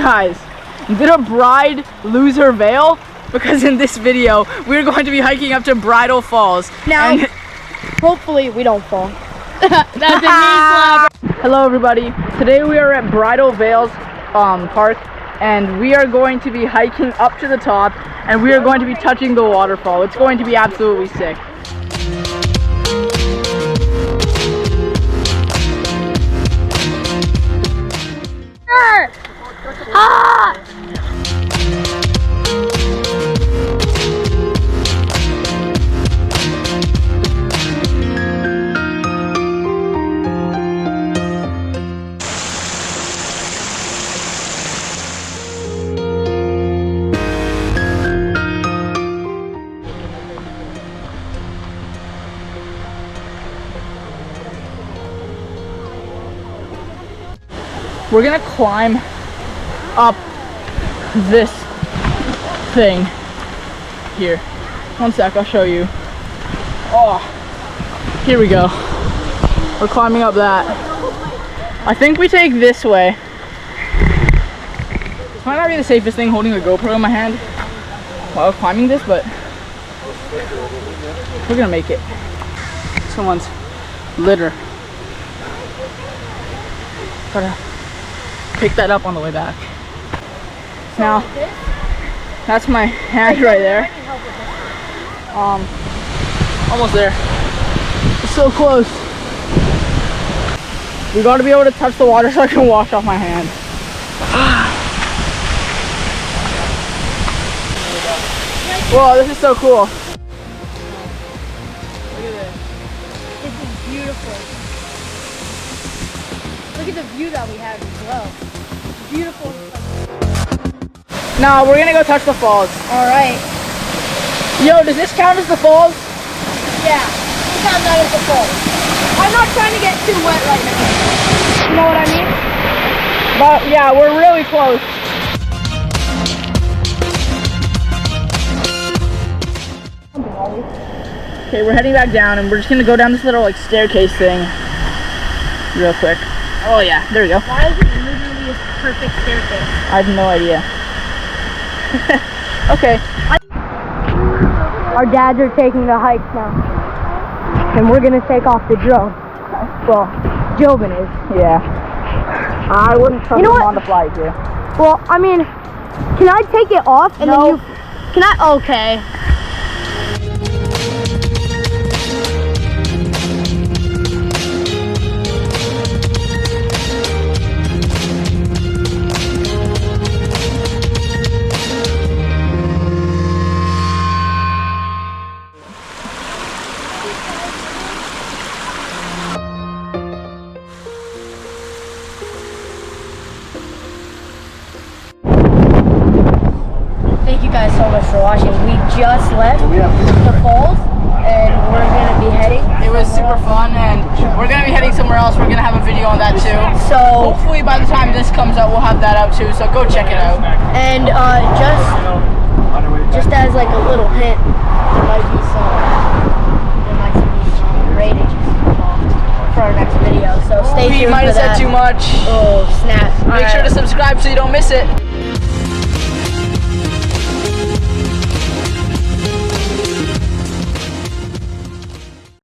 guys, did a bride lose her veil? Because in this video, we're going to be hiking up to Bridal Falls. Now, hopefully we don't fall. That's a knee slap. Hello everybody. Today we are at Bridal Veil Park, and we are going to be hiking up to the top, and we are going to be touching the waterfall. It's going to be absolutely sick. Ah! We're gonna climb up this thing here. One sec, I'll show you. Oh, here we go. We're climbing up that. I think we take this way. This might not be the safest thing, holding a GoPro in my hand while climbing this, but we're gonna make it. Someone's litter. Gotta pick that up on the way back. Now, that's my hand right there. Almost there. It's so close. We gotta be able to touch the water so I can wash off my hand. Whoa, this is so cool. Look at this. This is beautiful. Look at the view that we have as well. Beautiful. Now we're gonna go touch the falls. Alright. Yo, does this count as the falls? Yeah, this counts out as the falls. I'm not trying to get too wet right now. You know what I mean? But yeah, we're really close. Okay, we're heading back down, and we're just gonna go down this little like staircase thing real quick. Oh yeah, there we go. Why is it literally a perfect staircase? I have no idea. Okay. Our dads are taking the hike now. And we're gonna take off the drone. Well, Jobin is. Yeah. I wouldn't trust him on the flight here. Well, I mean, can I take it off and No. then you... Can I? Okay. Thank you guys so much for watching. We just left the falls and we're going to be heading. It was super fun, and we're going to be heading somewhere else. We're going to have a video on that too. So hopefully by the time this comes out, we'll have that out too. So go check it out. And just as like a little hint, there might be some ratings for our next video. So stay tuned for that. We might have said too much. Oh snap! Make sure to subscribe so you don't miss it.